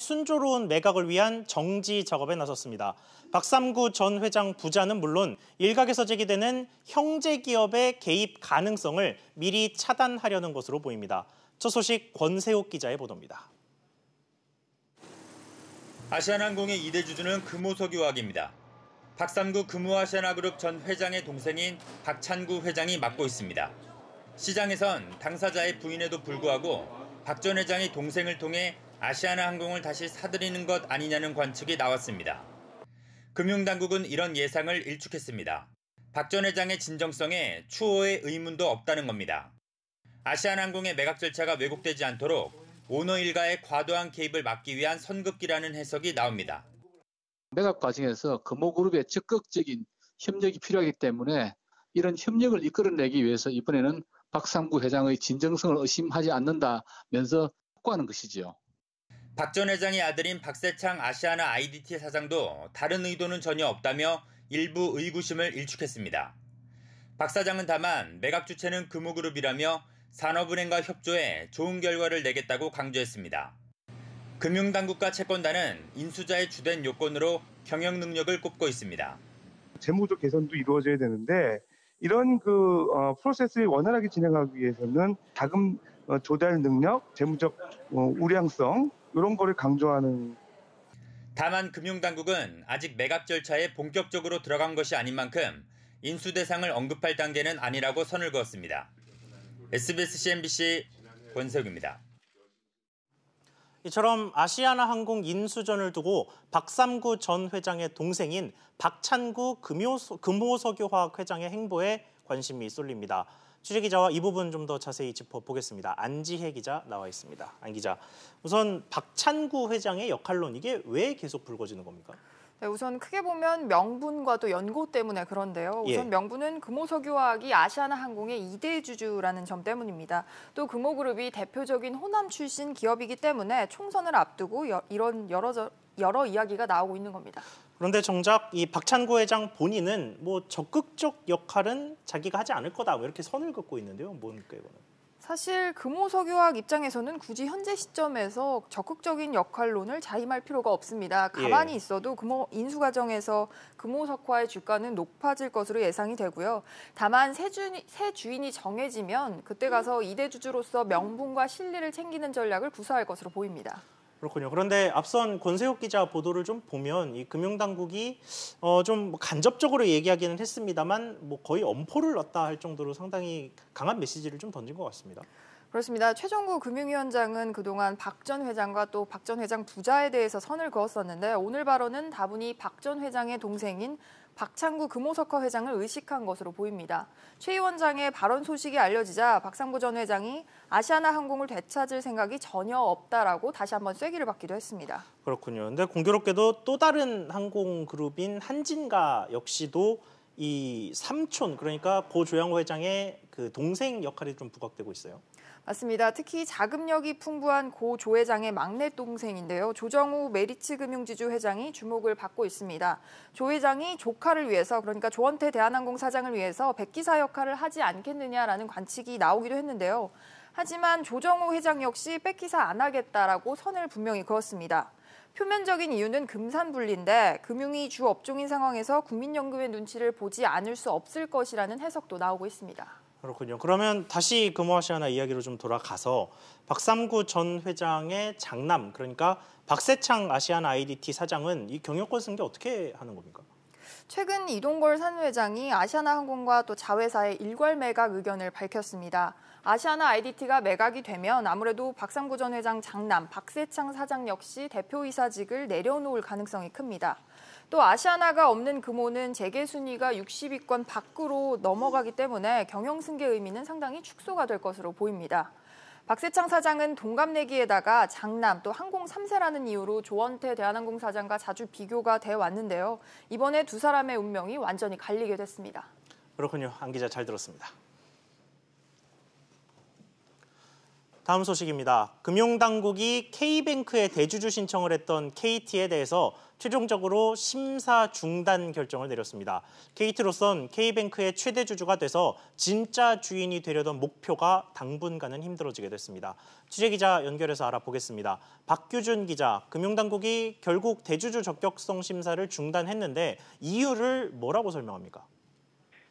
순조로운 매각을 위한 정지 작업에 나섰습니다. 박삼구 전 회장 부자는 물론 일각에서 제기되는 형제 기업의 개입 가능성을 미리 차단하려는 것으로 보입니다. 첫 소식 권세욱 기자의 보도입니다. 아시아나항공의 2대 주주는 금호석유화학입니다. 박삼구 금호아시아나그룹 전 회장의 동생인 박찬구 회장이 맡고 있습니다. 시장에선 당사자의 부인에도 불구하고 박 전 회장이 동생을 통해 아시아나항공을 다시 사들이는 것 아니냐는 관측이 나왔습니다. 금융당국은 이런 예상을 일축했습니다. 박 전 회장의 진정성에 추호의 의문도 없다는 겁니다. 아시아나항공의 매각 절차가 왜곡되지 않도록 오너 일가의 과도한 개입을 막기 위한 선긋기라는 해석이 나옵니다. 매각 과정에서 금호그룹의 적극적인 협력이 필요하기 때문에 이런 협력을 이끌어내기 위해서 이번에는 박삼구 회장의 진정성을 의심하지 않는다면서 확고하는 것이지요. 박 전 회장의 아들인 박세창 아시아나 IDT 사장도 다른 의도는 전혀 없다며 일부 의구심을 일축했습니다. 박 사장은 다만 매각 주체는 금호그룹이라며 산업은행과 협조해 좋은 결과를 내겠다고 강조했습니다. 금융당국과 채권단은 인수자의 주된 요건으로 경영 능력을 꼽고 있습니다. 재무적 개선도 이루어져야 되는데 이런 프로세스를 원활하게 진행하기 위해서는 자금 조달 능력, 재무적 우량성 이런 거를 강조하는. 다만 금융당국은 아직 매각 절차에 본격적으로 들어간 것이 아닌 만큼 인수 대상을 언급할 단계는 아니라고 선을 그었습니다. SBS CNBC 권세욱입니다. 이처럼 아시아나항공 인수전을 두고 박삼구 전 회장의 동생인 박찬구 금호석유화학 회장의 행보에 관심이 쏠립니다. 취재기자와 이 부분 좀 더 자세히 짚어보겠습니다. 안지혜 기자 나와 있습니다. 안 기자, 우선 박찬구 회장의 역할론 이게 왜 계속 불거지는 겁니까? 네, 우선 크게 보면 명분과 또 연고 때문에 그런데요. 우선 명분은 금호석유화학이 아시아나항공의 2대 주주라는 점 때문입니다. 또 금호그룹이 대표적인 호남 출신 기업이기 때문에 총선을 앞두고 이런 여러 이야기가 나오고 있는 겁니다. 그런데 정작 이 박찬구 회장 본인은 적극적 역할은 자기가 하지 않을 거다 이렇게 선을 긋고 있는데요. 뭡니까 이거는? 사실 금호석유화학 입장에서는 굳이 현재 시점에서 적극적인 역할론을 자임할 필요가 없습니다. 가만히 있어도 인수 과정에서 금호석화의 주가는 높아질 것으로 예상이 되고요. 다만 새 주인이 정해지면 그때 가서 2대 주주로서 명분과 실리를 챙기는 전략을 구사할 것으로 보입니다. 그렇군요. 그런데 앞선 권세욱 기자 보도를 좀 보면 이 금융당국이 좀 간접적으로 얘기하기는 했습니다만 거의 엄포를 놨다 할 정도로 상당히 강한 메시지를 좀 던진 것 같습니다. 그렇습니다. 최종구 금융위원장은 그동안 박 전 회장과 또 박 전 회장 부자에 대해서 선을 그었었는데 오늘 발언은 다분히 박 전 회장의 동생인 박찬구 금호석화 회장을 의식한 것으로 보입니다. 최 위원장의 발언 소식이 알려지자 박삼구 전 회장이 아시아나항공을 되찾을 생각이 전혀 없다라고 다시 한번 쐐기를 받기도 했습니다. 그렇군요. 근데 공교롭게도 또 다른 항공그룹인 한진가 역시도 이 삼촌, 그러니까 고 조양호 회장의 그 동생 역할이 좀 부각되고 있어요. 맞습니다. 특히 자금력이 풍부한 고 조 회장의 막내 동생인데요. 조정우 메리츠금융지주 회장이 주목을 받고 있습니다. 조 회장이 조카를 위해서, 그러니까 조원태 대한항공 사장을 위해서 백기사 역할을 하지 않겠느냐라는 관측이 나오기도 했는데요. 하지만 조정우 회장 역시 백기사 안 하겠다라고 선을 분명히 그었습니다. 표면적인 이유는 금산분리인데 금융이 주 업종인 상황에서 국민연금의 눈치를 보지 않을 수 없을 것이라는 해석도 나오고 있습니다. 그렇군요. 그러면 다시 금호아시아나 이야기로 좀 돌아가서 박삼구 전 회장의 장남, 그러니까 박세창 아시아나 IDT 사장은 이 경영권 승계 어떻게 하는 겁니까? 최근 이동걸 사무회장이 아시아나항공과 또 자회사의 일괄 매각 의견을 밝혔습니다. 아시아나 IDT가 매각이 되면 아무래도 박삼구 전 회장 장남 박세창 사장 역시 대표이사직을 내려놓을 가능성이 큽니다. 또 아시아나가 없는 금호는 재계 순위가 60위권 밖으로 넘어가기 때문에 경영 승계 의미는 상당히 축소가 될 것으로 보입니다. 박세창 사장은 동갑내기에다가 장남 또 항공 3세라는 이유로 조원태 대한항공 사장과 자주 비교가 돼 왔는데요. 이번에 두 사람의 운명이 완전히 갈리게 됐습니다. 그렇군요. 안 기자 잘 들었습니다. 다음 소식입니다. 금융당국이 K뱅크에 대주주 신청을 했던 KT에 대해서 최종적으로 심사 중단 결정을 내렸습니다. KT로선 K뱅크의 최대 주주가 돼서 진짜 주인이 되려던 목표가 당분간은 힘들어지게 됐습니다. 취재기자 연결해서 알아보겠습니다. 박규준 기자, 금융당국이 결국 대주주 적격성 심사를 중단했는데 이유를 뭐라고 설명합니까?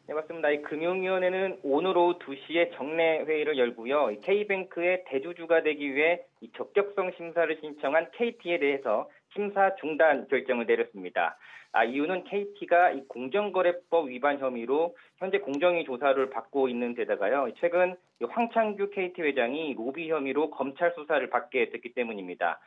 네, 맞습니다. 이 금융위원회는 오늘 오후 2시에 정례 회의를 열고요. K뱅크의 대주주가 되기 위해 이 적격성 심사를 신청한 KT에 대해서 심사 중단 결정을 내렸습니다. 이유는 KT가 이 공정거래법 위반 혐의로 현재 공정위 조사를 받고 있는 데다가요. 최근 황창규 KT 회장이 로비 혐의로 검찰 수사를 받게 됐기 때문입니다.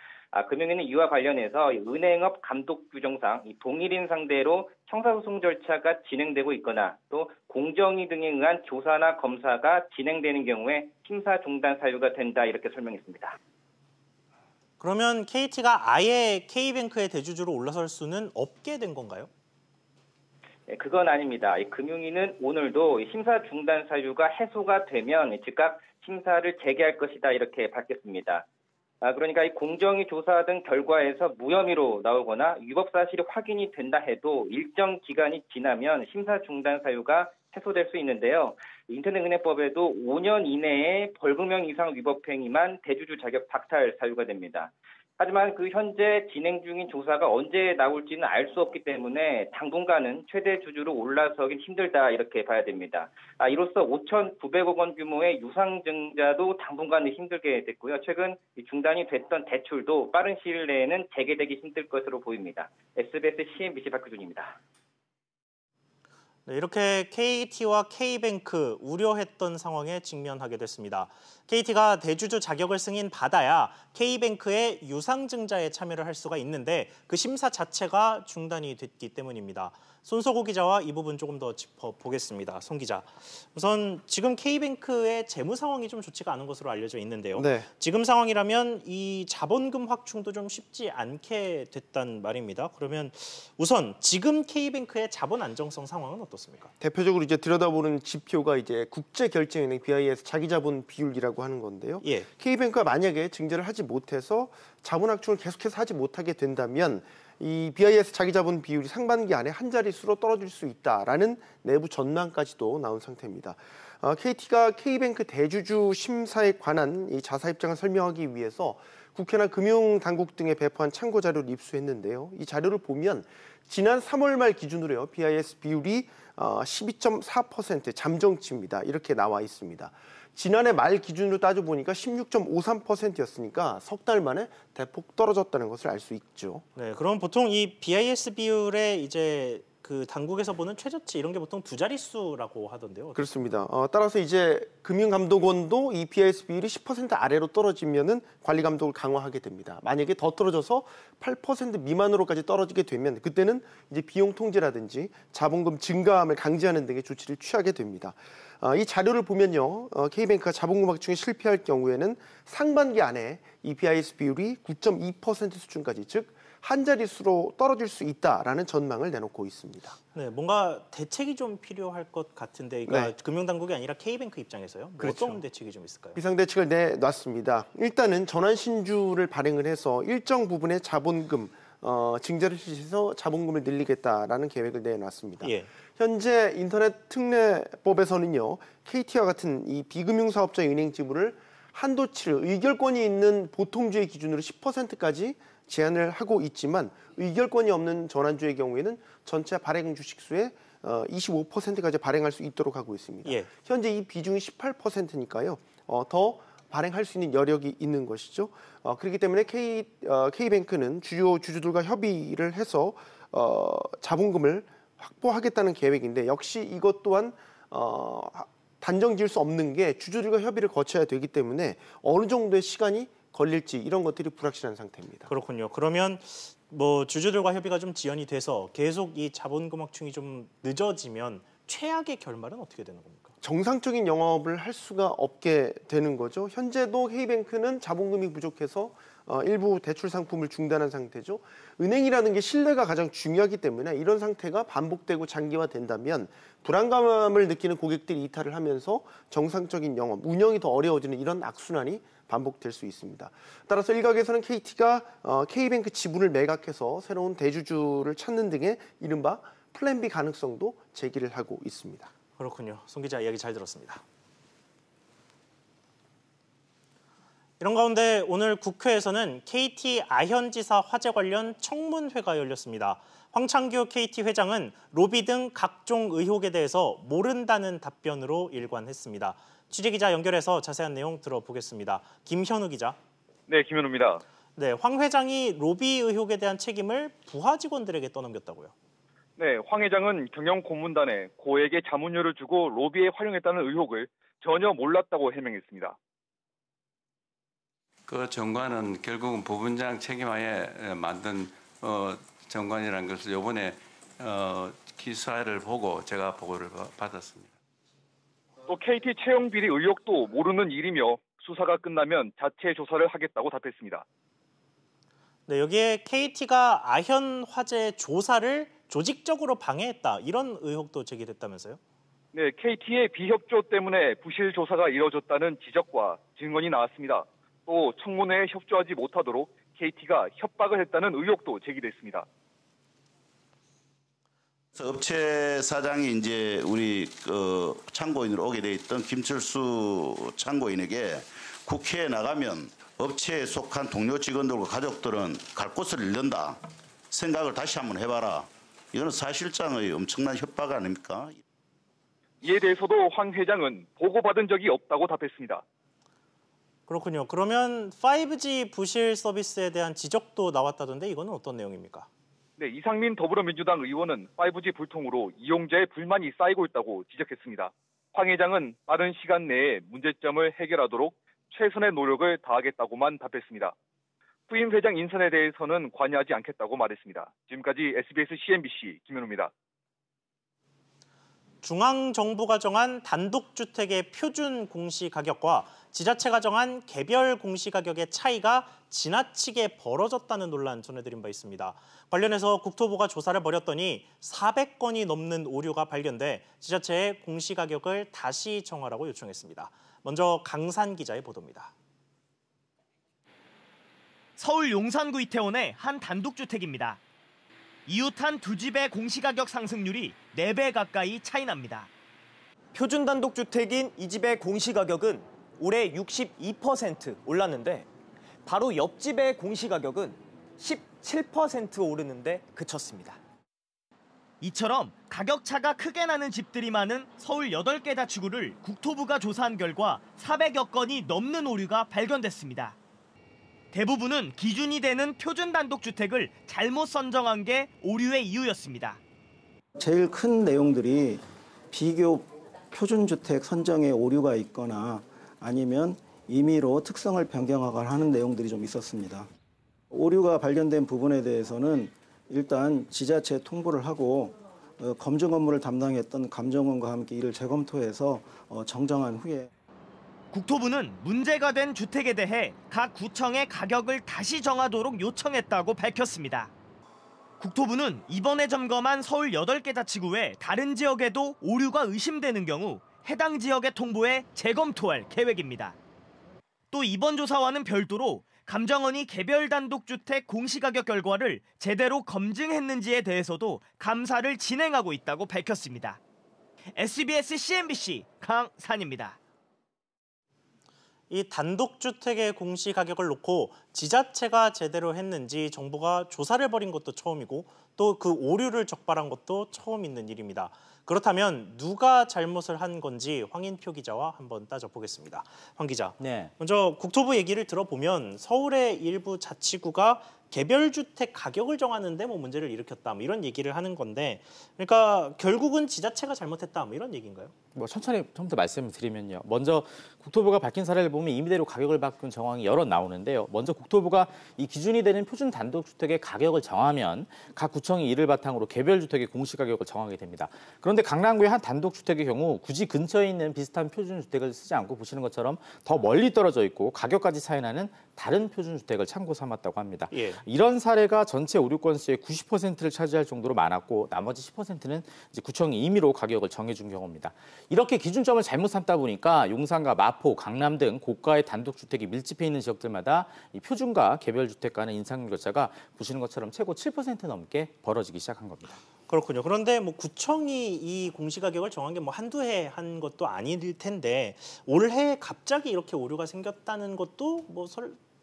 금융위는 이와 관련해서 은행업 감독 규정상 동일인 상대로 형사소송 절차가 진행되고 있거나 또 공정위 등에 의한 조사나 검사가 진행되는 경우에 심사 중단 사유가 된다 이렇게 설명했습니다. 그러면 KT가 아예 K뱅크의 대주주로 올라설 수는 없게 된 건가요? 네, 그건 아닙니다. 금융위는 오늘도 심사 중단 사유가 해소가 되면 즉각 심사를 재개할 것이다 이렇게 밝혔습니다. 그러니까 이 공정위 조사 등 결과에서 무혐의로 나오거나 위법 사실이 확인이 된다 해도 일정 기간이 지나면 심사 중단 사유가 해소될 수 있는데요. 인터넷은행법에도 5년 이내에 벌금형 이상 위법 행위만 대주주 자격 박탈 사유가 됩니다. 하지만 현재 진행 중인 조사가 언제 나올지는 알 수 없기 때문에 당분간은 최대 주주로 올라서긴 힘들다 이렇게 봐야 됩니다. 이로써 5,900억 원 규모의 유상증자도 당분간은 힘들게 됐고요. 최근 중단이 됐던 대출도 빠른 시일 내에는 재개되기 힘들 것으로 보입니다. SBS CNBC 박규준입니다. 네, 이렇게 KT와 K뱅크 우려했던 상황에 직면하게 됐습니다. KT가 대주주 자격을 승인받아야 K뱅크의 유상증자에 참여를 할 수가 있는데 그 심사 자체가 중단이 됐기 때문입니다. 손석호 기자와 이 부분 조금 더 짚어보겠습니다. 손 기자, 우선 지금 K뱅크의 재무 상황이 좀 좋지가 않은 것으로 알려져 있는데요. 네. 지금 상황이라면 이 자본금 확충도 좀 쉽지 않게 됐단 말입니다. 그러면 우선 지금 K뱅크의 자본 안정성 상황은 어떻습니까? 대표적으로 이제 들여다보는 지표가 이제 국제결제은행 BIS 자기자본 비율이라고 하는 건데요. 예. K뱅크가 만약에 증자를 하지 못해서 자본 확충을 계속해서 하지 못하게 된다면 이 BIS 자기자본 비율이 상반기 안에 한 자릿수로 떨어질 수 있다라는 내부 전망까지도 나온 상태입니다. KT가 K뱅크 대주주 심사에 관한 이 자사 입장을 설명하기 위해서 국회나 금융당국 등에 배포한 참고 자료를 입수했는데요. 이 자료를 보면 지난 3월 말 기준으로요. BIS 비율이 12.4% 잠정치입니다. 이렇게 나와 있습니다. 지난해 말 기준으로 따져보니까 16.53%였으니까 석 달 만에 대폭 떨어졌다는 것을 알 수 있죠. 네, 그럼 보통 이 BIS 비율에 이제 그 당국에서 보는 최저치 이런 게 보통 두 자릿수라고 하던데요. 그렇습니다. 따라서 이제 금융감독원도 이 BIS 비율이 10% 아래로 떨어지면은 관리 감독을 강화하게 됩니다. 만약에 더 떨어져서 8% 미만으로까지 떨어지게 되면 그때는 이제 비용 통제라든지 자본금 증가함을 강제하는 등의 조치를 취하게 됩니다. 이 자료를 보면요, K뱅크가 자본금 확충에 실패할 경우에는 상반기 안에 이 BIS 비율이 9.2% 수준까지, 즉 한 자릿수로 떨어질 수 있다라는 전망을 내놓고 있습니다. 네, 뭔가 대책이 좀 필요할 것 같은데, 그러니까 네. 금융당국이 아니라 K뱅크 입장에서요. 그렇죠. 어떤 대책이 좀 있을까요? 비상대책을 내놨습니다. 일단은 전환신주를 발행을 해서 일정 부분의 자본금 증자를 실시해서 자본금을 늘리겠다라는 계획을 내놨습니다. 예. 현재 인터넷 특례법에서는요, KT와 같은 이 비금융사업자 은행 지분을 한도치를 의결권이 있는 보통주의 기준으로 10%까지 제한을 하고 있지만 의결권이 없는 전환주의 경우에는 전체 발행 주식수의 25%까지 발행할 수 있도록 하고 있습니다. 예. 현재 이 비중이 18%니까요. 더 발행할 수 있는 여력이 있는 것이죠. 그렇기 때문에 K뱅크는 주요 주주들과 협의를 해서 자본금을 확보하겠다는 계획인데 역시 이것 또한 단정 지을 수 없는 게 주주들과 협의를 거쳐야 되기 때문에 어느 정도의 시간이 걸릴지 이런 것들이 불확실한 상태입니다. 그렇군요. 그러면 뭐 주주들과 협의가 좀 지연이 돼서 계속 이 자본금 확충이 좀 늦어지면 최악의 결말은 어떻게 되는 겁니까? 정상적인 영업을 할 수가 없게 되는 거죠. 현재도 K뱅크는 자본금이 부족해서 일부 대출 상품을 중단한 상태죠. 은행이라는 게 신뢰가 가장 중요하기 때문에 이런 상태가 반복되고 장기화된다면 불안감을 느끼는 고객들이 이탈을 하면서 정상적인 영업, 운영이 더 어려워지는 이런 악순환이 반복될 수 있습니다. 따라서 일각에서는 KT가 K뱅크 지분을 매각해서 새로운 대주주를 찾는 등의 이른바 플랜 B 가능성도 제기를 하고 있습니다. 그렇군요. 송 기자 이야기 잘 들었습니다. 이런 가운데 오늘 국회에서는 KT 아현지사 화재 관련 청문회가 열렸습니다. 황창규 KT 회장은 로비 등 각종 의혹에 대해서 모른다는 답변으로 일관했습니다. 취재기자 연결해서 자세한 내용 들어보겠습니다. 김현우 기자. 네, 김현우입니다. 네, 황 회장이 로비 의혹에 대한 책임을 부하 직원들에게 떠넘겼다고요. 네, 황 회장은 경영 고문단에 고액의 자문료를 주고 로비에 활용했다는 의혹을 전혀 몰랐다고 해명했습니다. 그 정관은 결국은 부분장 책임하에 만든 정관이라는 것을 이번에 기사를 보고 제가 보고를 받았습니다. 또 KT 채용 비리 의혹도 모르는 일이며 수사가 끝나면 자체 조사를 하겠다고 답했습니다. 네, 여기에 KT가 아현 화재 조사를 조직적으로 방해했다 이런 의혹도 제기됐다면서요? 네, KT의 비협조 때문에 부실 조사가 이뤄졌다는 지적과 증언이 나왔습니다. 또 청문회에 협조하지 못하도록 KT가 협박을 했다는 의혹도 제기됐습니다. 업체 사장이 이제 우리 참고인으로 오게 돼 있던 김철수 참고인에게 국회에 나가면 업체에 속한 동료 직원들과 가족들은 갈 곳을 잃는다. 생각을 다시 한번 해봐라. 이거는 사실상의 엄청난 협박 아닙니까? 이에 대해서도 황 회장은 보고받은 적이 없다고 답했습니다. 그렇군요. 그러면 5G 부실 서비스에 대한 지적도 나왔다던데 이거는 어떤 내용입니까? 네, 이상민 더불어민주당 의원은 5G 불통으로 이용자의 불만이 쌓이고 있다고 지적했습니다. 황 회장은 빠른 시간 내에 문제점을 해결하도록 최선의 노력을 다하겠다고만 답했습니다. 후임 회장 인선에 대해서는 관여하지 않겠다고 말했습니다. 지금까지 SBS CNBC 김현우입니다. 중앙정부가 정한 단독주택의 표준 공시가격과 지자체가 정한 개별 공시가격의 차이가 지나치게 벌어졌다는 논란 전해드린 바 있습니다. 관련해서 국토부가 조사를 벌였더니 400건이 넘는 오류가 발견돼 지자체에 공시가격을 다시 정하라고 요청했습니다. 먼저 강산 기자의 보도입니다. 서울 용산구 이태원의 한 단독주택입니다. 이웃 한 두 집의 공시가격 상승률이 4배 가까이 차이 납니다. 표준 단독주택인 이 집의 공시가격은 올해 62% 올랐는데 바로 옆집의 공시가격은 17% 오르는데 그쳤습니다. 이처럼 가격차가 크게 나는 집들이 많은 서울 8개 자치구를 국토부가 조사한 결과 400여 건이 넘는 오류가 발견됐습니다. 대부분은 기준이 되는 표준 단독주택을 잘못 선정한 게 오류의 이유였습니다. 제일 큰 내용들이 비교 표준주택 선정에 오류가 있거나 아니면 임의로 특성을 변경하거나 하는 내용들이 좀 있었습니다. 오류가 발견된 부분에 대해서는 일단 지자체에 통보를 하고 검증 업무를 담당했던 감정원과 함께 이를 재검토해서 정정한 후에 국토부는 문제가 된 주택에 대해 각 구청에 가격을 다시 정하도록 요청했다고 밝혔습니다. 국토부는 이번에 점검한 서울 8개 자치구의 다른 지역에도 오류가 의심되는 경우 해당 지역에 통보해 재검토할 계획입니다. 또 이번 조사와는 별도로 감정원이 개별 단독주택 공시가격 결과를 제대로 검증했는지에 대해서도 감사를 진행하고 있다고 밝혔습니다. SBS CNBC 강산입니다. 이 단독주택의 공시가격을 놓고 지자체가 제대로 했는지 정부가 조사를 벌인 것도 처음이고 또 그 오류를 적발한 것도 처음 있는 일입니다. 그렇다면 누가 잘못을 한 건지 황인표 기자와 한번 따져보겠습니다. 황 기자, 네. 먼저 국토부 얘기를 들어보면 서울의 일부 자치구가 개별 주택 가격을 정하는데 뭐 문제를 일으켰다, 뭐 이런 얘기를 하는 건데, 그러니까 결국은 지자체가 잘못했다, 뭐 이런 얘기인가요? 뭐 천천히 좀 더 말씀드리면요. 먼저 국토부가 밝힌 사례를 보면 임의대로 가격을 바꾼 정황이 여러 나오는데요. 먼저 국토부가 이 기준이 되는 표준 단독주택의 가격을 정하면 각 구청이 이를 바탕으로 개별 주택의 공시가격을 정하게 됩니다. 그런데 강남구의 한 단독주택의 경우 굳이 근처에 있는 비슷한 표준 주택을 쓰지 않고 보시는 것처럼 더 멀리 떨어져 있고 가격까지 차이 나는 다른 표준 주택을 참고 삼았다고 합니다. 예. 이런 사례가 전체 오류 건수의 90%를 차지할 정도로 많았고 나머지 10%는 이제 구청이 임의로 가격을 정해준 경우입니다. 이렇게 기준점을 잘못 삼다 보니까 용산과 마포, 강남 등 고가의 단독주택이 밀집해 있는 지역들마다 이 표준과 개별 주택 간의 인상률 격차가 보시는 것처럼 최고 7% 넘게 벌어지기 시작한 겁니다. 그렇군요. 그런데 뭐 구청이 이 공시가격을 정한 게 뭐 한두 해 한 것도 아닐 텐데 올해 갑자기 이렇게 오류가 생겼다는 것도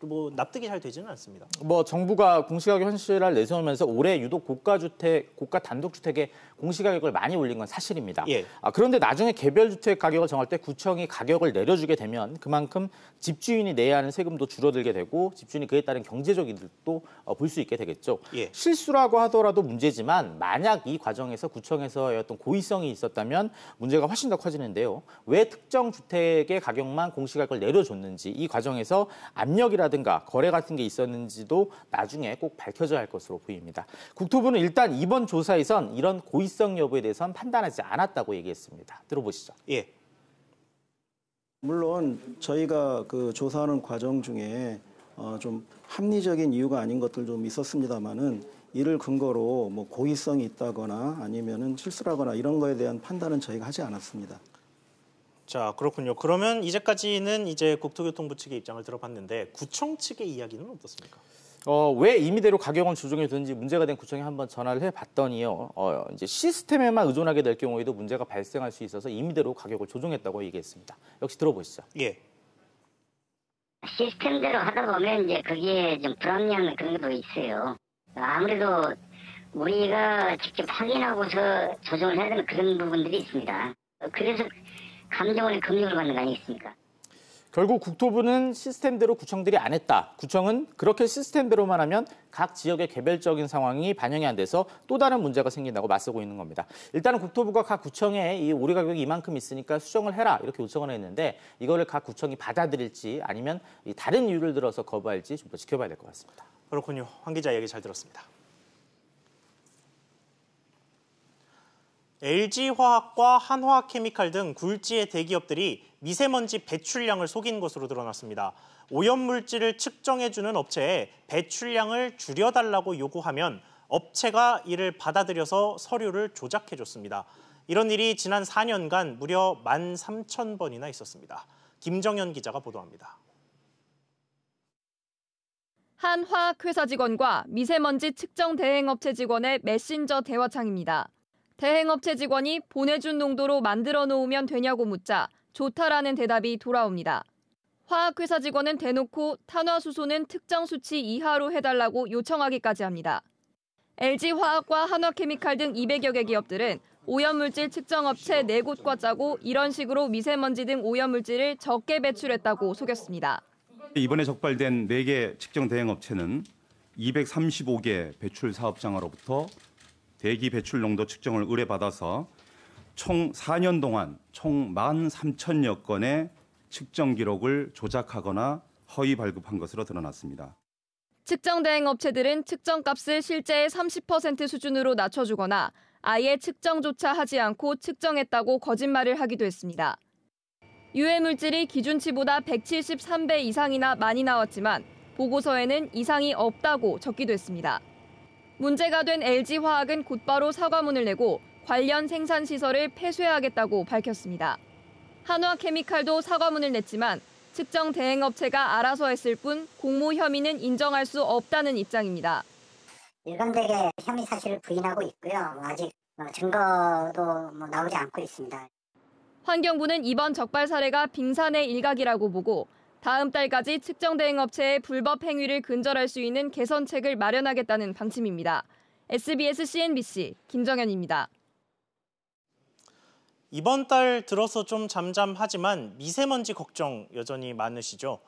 뭐 납득이 잘 되지는 않습니다. 뭐 정부가 공시가격 현실화를 내세우면서 올해 유독 고가 단독주택의 공시가격을 많이 올린 건 사실입니다. 예. 그런데 나중에 개별 주택 가격을 정할 때 구청이 가격을 내려주게 되면 그만큼 집주인이 내야 하는 세금도 줄어들게 되고 집주인이 그에 따른 경제적 이득도 볼 수 있게 되겠죠. 예. 실수라고 하더라도 문제지만 만약 이 과정에서 구청에서의 어떤 고의성이 있었다면 문제가 훨씬 더 커지는데요. 왜 특정 주택의 가격만 공시가격을 내려줬는지 이 과정에서 압력이라든가 거래 같은 게 있었는지도 나중에 꼭 밝혀져야 할 것으로 보입니다. 국토부는 일단 이번 조사에선 이런 고의성 여부에 대해서는 판단하지 않았다고 얘기했습니다. 들어보시죠. 예. 물론 저희가 그 조사하는 과정 중에 좀 합리적인 이유가 아닌 것들 좀 있었습니다만은 이를 근거로 뭐 고의성이 있다거나 아니면은 실수라거나 이런 거에 대한 판단은 저희가 하지 않았습니다. 자, 그렇군요. 그러면 이제까지는 이제 국토교통부 측의 입장을 들어봤는데 구청 측의 이야기는 어떻습니까? 왜 임의대로 가격을 조정해두는지 문제가 된 구청에 한번 전화를 해봤더니요. 이제 시스템에만 의존하게 될 경우에도 문제가 발생할 수 있어서 임의대로 가격을 조정했다고 얘기했습니다. 역시 들어보시죠. 예. 시스템대로 하다 보면 이제 거기에 좀 불합리한 그런 것도 있어요. 아무래도 우리가 직접 확인하고서 조정을 해야 되는 그런 부분들이 있습니다. 그래서 감정원의 금융을 받는 거 아니겠습니까? 결국 국토부는 시스템대로 구청들이 안 했다. 구청은 그렇게 시스템대로만 하면 각 지역의 개별적인 상황이 반영이 안 돼서 또 다른 문제가 생긴다고 맞서고 있는 겁니다. 일단은 국토부가 각 구청에 이 오류 가격이 이만큼 있으니까 수정을 해라 이렇게 요청을 했는데 이거를 각 구청이 받아들일지 아니면 다른 이유를 들어서 거부할지 좀 더 지켜봐야 될 것 같습니다. 그렇군요. 황 기자 얘기 잘 들었습니다. LG화학과 한화케미칼 등 굴지의 대기업들이 미세먼지 배출량을 속인 것으로 드러났습니다. 오염물질을 측정해주는 업체에 배출량을 줄여달라고 요구하면 업체가 이를 받아들여서 서류를 조작해줬습니다. 이런 일이 지난 4년간 무려 13,000번이나 있었습니다. 김정현 기자가 보도합니다. 한 화학회사 직원과 미세먼지 측정 대행업체 직원의 메신저 대화창입니다. 대행업체 직원이 보내준 농도로 만들어 놓으면 되냐고 묻자 좋다라는 대답이 돌아옵니다. 화학회사 직원은 대놓고 탄화수소는 특정 수치 이하로 해달라고 요청하기까지 합니다. LG화학과 한화케미칼 등 200여 개 기업들은 오염물질 측정업체 4곳과 짜고 이런 식으로 미세먼지 등 오염물질을 적게 배출했다고 속였습니다. 이번에 적발된 4개 측정 대행업체는 235개 배출 사업장으로부터 대기 배출 농도 측정을 의뢰받아서 총 4년 동안 총 13,000여 건의 측정 기록을 조작하거나 허위 발급한 것으로 드러났습니다. 측정 대행 업체들은 측정값을 실제의 30% 수준으로 낮춰주거나 아예 측정조차 하지 않고 측정했다고 거짓말을 하기도 했습니다. 유해 물질이 기준치보다 173배 이상이나 많이 나왔지만 보고서에는 이상이 없다고 적기도 했습니다. 문제가 된 LG화학은 곧바로 사과문을 내고 관련 생산시설을 폐쇄하겠다고 밝혔습니다. 한화케미칼도 사과문을 냈지만 측정 대행업체가 알아서 했을 뿐 공모 혐의는 인정할 수 없다는 입장입니다. 일관되게 혐의 사실을 부인하고 있고요. 아직 증거도 나오지 않고 있습니다. 환경부는 이번 적발 사례가 빙산의 일각이라고 보고 다음 달까지 측정 대행업체의 불법 행위를 근절할 수 있는 개선책을 마련하겠다는 방침입니다. SBS CNBC 김정현입니다. 이번 달 들어서 좀 잠잠하지만 미세먼지 걱정 여전히 많으시죠?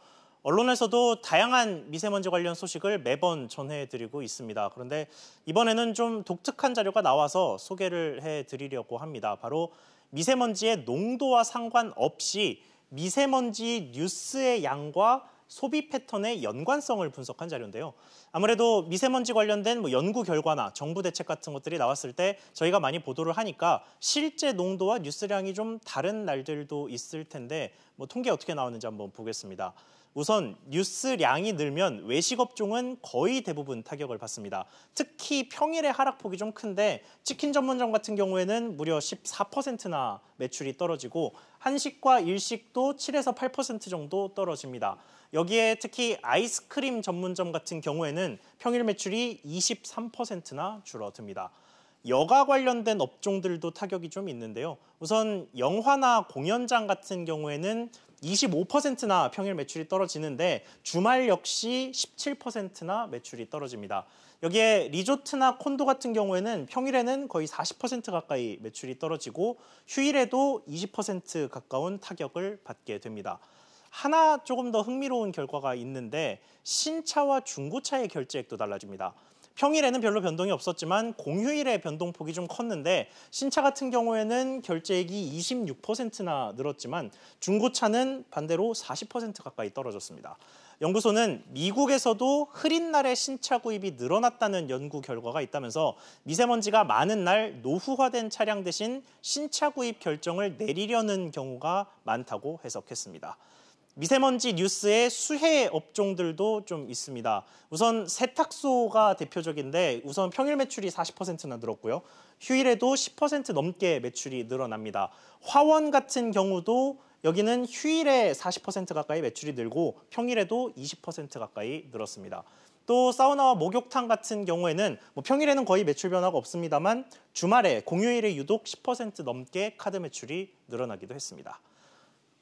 언론에서도 다양한 미세먼지 관련 소식을 매번 전해드리고 있습니다. 그런데 이번에는 좀 독특한 자료가 나와서 소개를 해드리려고 합니다. 바로 미세먼지의 농도와 상관없이 미세먼지 뉴스의 양과 소비 패턴의 연관성을 분석한 자료인데요. 아무래도 미세먼지 관련된 연구 결과나 정부 대책 같은 것들이 나왔을 때 저희가 많이 보도를 하니까 실제 농도와 뉴스량이 좀 다른 날들도 있을 텐데 통계 어떻게 나오는지 한번 보겠습니다. 우선 뉴스량이 늘면 외식업종은 거의 대부분 타격을 받습니다. 특히 평일에 하락폭이 좀 큰데 치킨 전문점 같은 경우에는 무려 14%나 매출이 떨어지고 한식과 일식도 7에서 8% 정도 떨어집니다. 여기에 특히 아이스크림 전문점 같은 경우에는 평일 매출이 23%나 줄어듭니다. 여가 관련된 업종들도 타격이 좀 있는데요. 우선 영화나 공연장 같은 경우에는 25%나 평일 매출이 떨어지는데 주말 역시 17%나 매출이 떨어집니다. 여기에 리조트나 콘도 같은 경우에는 평일에는 거의 40% 가까이 매출이 떨어지고 휴일에도 20% 가까운 타격을 받게 됩니다. 하나 조금 더 흥미로운 결과가 있는데 신차와 중고차의 결제액도 달라집니다. 평일에는 별로 변동이 없었지만 공휴일에 변동폭이 좀 컸는데 신차 같은 경우에는 결제액이 26%나 늘었지만 중고차는 반대로 40% 가까이 떨어졌습니다. 연구소는 미국에서도 흐린 날에 신차 구입이 늘어났다는 연구 결과가 있다면서 미세먼지가 많은 날 노후화된 차량 대신 신차 구입 결정을 내리려는 경우가 많다고 해석했습니다. 미세먼지 뉴스의 수혜 업종들도 좀 있습니다. 우선 세탁소가 대표적인데 우선 평일 매출이 40%나 늘었고요. 휴일에도 10% 넘게 매출이 늘어납니다. 화원 같은 경우도 여기는 휴일에 40% 가까이 매출이 늘고 평일에도 20% 가까이 늘었습니다. 또 사우나와 목욕탕 같은 경우에는 평일에는 거의 매출 변화가 없습니다만 주말에 공휴일에 유독 10% 넘게 카드 매출이 늘어나기도 했습니다.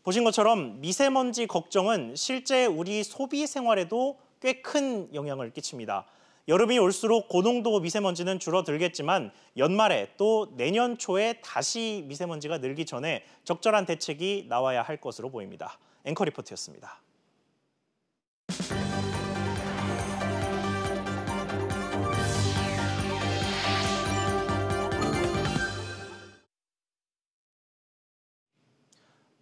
보신 것처럼 미세먼지 걱정은 실제 우리 소비 생활에도 꽤 큰 영향을 끼칩니다. 여름이 올수록 고농도 미세먼지는 줄어들겠지만 연말에 또 내년 초에 다시 미세먼지가 늘기 전에 적절한 대책이 나와야 할 것으로 보입니다. 앵커 리포트였습니다.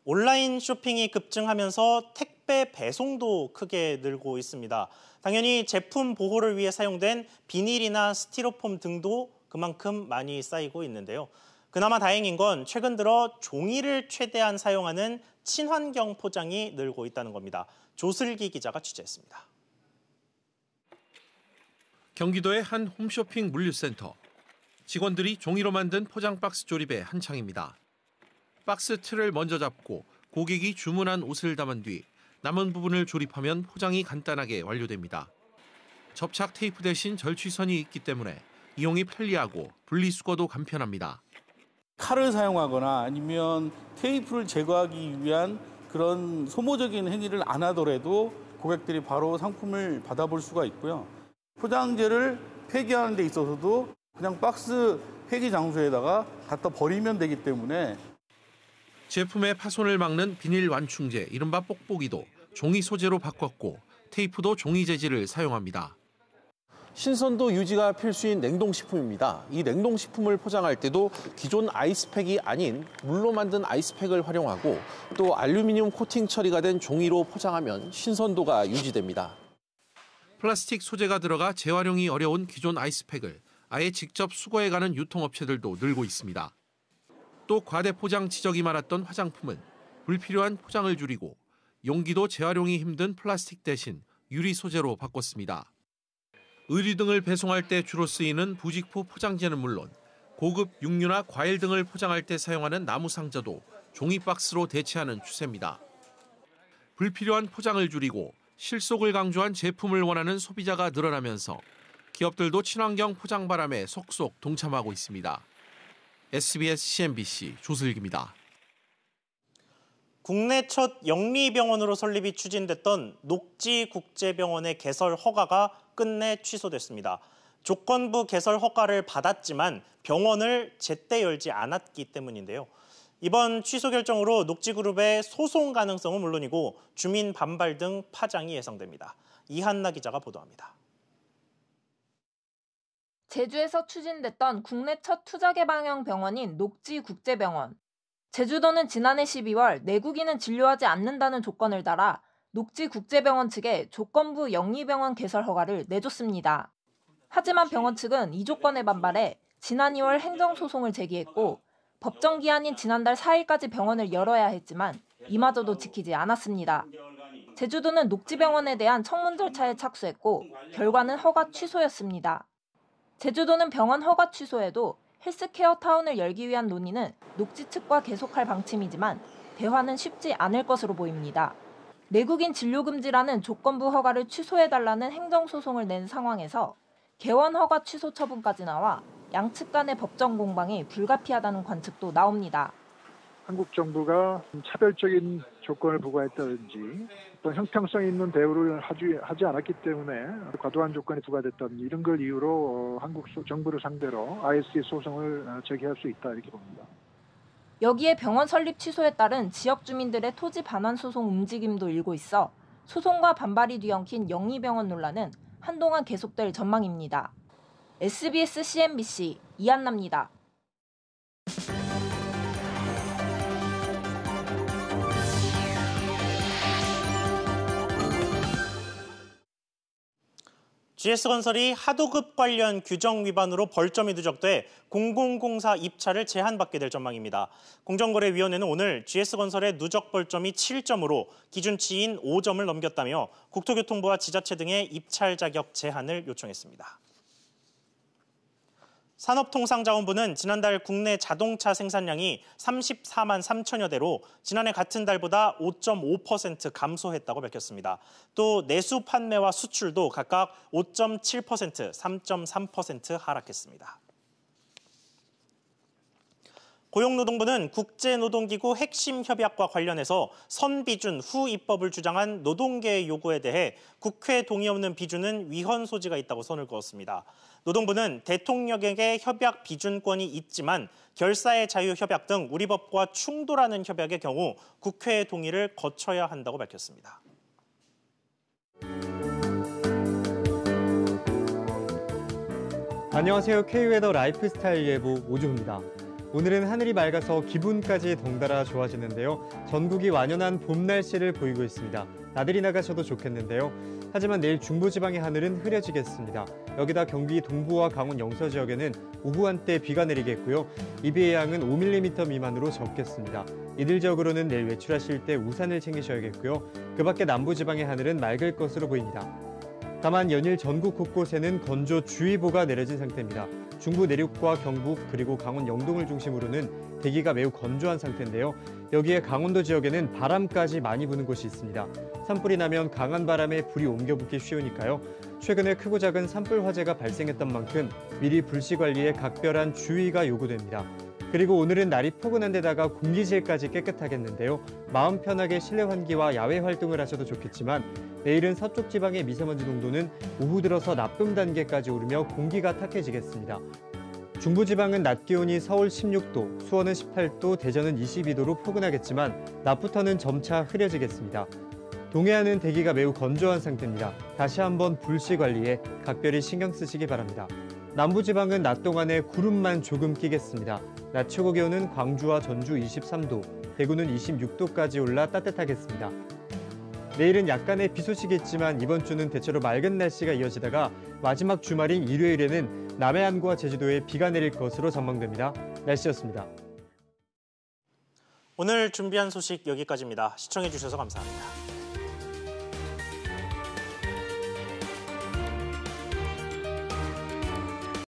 온라인 쇼핑이 급증하면서 택배 배송도 크게 늘고 있습니다. 당연히 제품 보호를 위해 사용된 비닐이나 스티로폼 등도 그만큼 많이 쌓이고 있는데요. 그나마 다행인 건 최근 들어 종이를 최대한 사용하는 친환경 포장이 늘고 있다는 겁니다. 조슬기 기자가 취재했습니다. 경기도의 한 홈쇼핑 물류센터. 직원들이 종이로 만든 포장 박스 조립에 한창입니다. 박스 틀을 먼저 잡고 고객이 주문한 옷을 담은 뒤 남은 부분을 조립하면 포장이 간단하게 완료됩니다. 접착 테이프 대신 절취선이 있기 때문에 이용이 편리하고 분리수거도 간편합니다. 칼을 사용하거나 아니면 테이프를 제거하기 위한 그런 소모적인 행위를 안 하더라도 고객들이 바로 상품을 받아볼 수가 있고요. 포장재를 폐기하는 데 있어서도 그냥 박스 폐기 장소에다가 갖다 버리면 되기 때문에 제품의 파손을 막는 비닐 완충제, 이른바 뽁뽁이도 종이 소재로 바꿨고 테이프도 종이 재질을 사용합니다. 신선도 유지가 필수인 냉동식품입니다. 이 냉동식품을 포장할 때도 기존 아이스팩이 아닌 물로 만든 아이스팩을 활용하고 또 알루미늄 코팅 처리가 된 종이로 포장하면 신선도가 유지됩니다. 플라스틱 소재가 들어가 재활용이 어려운 기존 아이스팩을 아예 직접 수거해가는 유통업체들도 늘고 있습니다. 또 과대 포장 지적이 많았던 화장품은 불필요한 포장을 줄이고 용기도 재활용이 힘든 플라스틱 대신 유리 소재로 바꿨습니다. 의류 등을 배송할 때 주로 쓰이는 부직포 포장재는 물론 고급 육류나 과일 등을 포장할 때 사용하는 나무 상자도 종이 박스로 대체하는 추세입니다. 불필요한 포장을 줄이고 실속을 강조한 제품을 원하는 소비자가 늘어나면서 기업들도 친환경 포장 바람에 속속 동참하고 있습니다. SBS CNBC 조슬기입니다. 국내 첫 영리병원으로 설립이 추진됐던 녹지국제병원의 개설 허가가 끝내 취소됐습니다. 조건부 개설 허가를 받았지만 병원을 제때 열지 않았기 때문인데요. 이번 취소 결정으로 녹지그룹의 소송 가능성은 물론이고 주민 반발 등 파장이 예상됩니다. 이한나 기자가 보도합니다. 제주에서 추진됐던 국내 첫 투자개방형 병원인 녹지국제병원. 제주도는 지난해 12월 내국인은 진료하지 않는다는 조건을 달아 녹지국제병원 측에 조건부 영리병원 개설 허가를 내줬습니다. 하지만 병원 측은 이 조건에 반발해 지난 2월 행정소송을 제기했고 법정 기한인 지난달 4일까지 병원을 열어야 했지만 이마저도 지키지 않았습니다. 제주도는 녹지병원에 대한 청문 절차에 착수했고 결과는 허가 취소였습니다. 제주도는 병원 허가 취소에도 헬스케어 타운을 열기 위한 논의는 녹지 측과 계속할 방침이지만 대화는 쉽지 않을 것으로 보입니다. 내국인 진료 금지라는 조건부 허가를 취소해달라는 행정소송을 낸 상황에서 개원 허가 취소 처분까지 나와 양측 간의 법정 공방이 불가피하다는 관측도 나옵니다. 한국 정부가 차별적인 조건을 부과했다든지 어떤 형평성 있는 대우를 하지 않았기 때문에 과도한 조건이 부과됐다든지 이런 걸 이유로 한국 정부를 상대로 ISD 소송을 제기할 수 있다 이렇게 봅니다. 여기에 병원 설립 취소에 따른 지역 주민들의 토지 반환 소송 움직임도 일고 있어 소송과 반발이 뒤엉킨 영리병원 논란은 한동안 계속될 전망입니다. SBS CNBC 이한나입니다. GS건설이 하도급 관련 규정 위반으로 벌점이 누적돼 공공공사 입찰을 제한받게 될 전망입니다. 공정거래위원회는 오늘 GS건설의 누적 벌점이 7점으로 기준치인 5점을 넘겼다며 국토교통부와 지자체 등의 입찰 자격 제한을 요청했습니다. 산업통상자원부는 지난달 국내 자동차 생산량이 34만 3천여 대로 지난해 같은 달보다 5.5% 감소했다고 밝혔습니다. 또 내수 판매와 수출도 각각 5.7%, 3.3% 하락했습니다. 고용노동부는 국제노동기구 핵심 협약과 관련해서 선비준 후 입법을 주장한 노동계의 요구에 대해 국회 동의 없는 비준은 위헌 소지가 있다고 선을 그었습니다. 노동부는 대통령에게 협약 비준권이 있지만 결사의 자유 협약 등 우리 법과 충돌하는 협약의 경우 국회의 동의를 거쳐야 한다고 밝혔습니다. 안녕하세요. K웨더 라이프스타일 예보 오주호입니다. 오늘은 하늘이 맑아서 기분까지 덩달아 좋아지는데요. 전국이 완연한 봄 날씨를 보이고 있습니다. 나들이 나가셔도 좋겠는데요. 하지만 내일 중부지방의 하늘은 흐려지겠습니다. 여기다 경기 동부와 강원 영서 지역에는 오후 한때 비가 내리겠고요. 이 비의 양은 5mm 미만으로 적겠습니다. 이들 지역으로는 내일 외출하실 때 우산을 챙기셔야겠고요. 그 밖에 남부지방의 하늘은 맑을 것으로 보입니다. 다만 연일 전국 곳곳에는 건조주의보가 내려진 상태입니다. 중부 내륙과 경북 그리고 강원 영동을 중심으로는 대기가 매우 건조한 상태인데요. 여기에 강원도 지역에는 바람까지 많이 부는 곳이 있습니다. 산불이 나면 강한 바람에 불이 옮겨 붙기 쉬우니까요. 최근에 크고 작은 산불 화재가 발생했던 만큼 미리 불씨 관리에 각별한 주의가 요구됩니다. 그리고 오늘은 날이 포근한 데다가 공기질까지 깨끗하겠는데요. 마음 편하게 실내 환기와 야외 활동을 하셔도 좋겠지만 내일은 서쪽 지방의 미세먼지 농도는 오후 들어서 나쁨 단계까지 오르며 공기가 탁해지겠습니다. 중부지방은 낮 기온이 서울 16도, 수원은 18도, 대전은 22도로 포근하겠지만 낮부터는 점차 흐려지겠습니다. 동해안은 대기가 매우 건조한 상태입니다. 다시 한번 불씨 관리에 각별히 신경 쓰시기 바랍니다. 남부지방은 낮 동안에 구름만 조금 끼겠습니다. 낮 최고 기온은 광주와 전주 23도, 대구는 26도까지 올라 따뜻하겠습니다. 내일은 약간의 비 소식이 있지만 이번 주는 대체로 맑은 날씨가 이어지다가 마지막 주말인 일요일에는 남해안과 제주도에 비가 내릴 것으로 전망됩니다. 날씨였습니다. 오늘 준비한 소식 여기까지입니다. 시청해주셔서 감사합니다.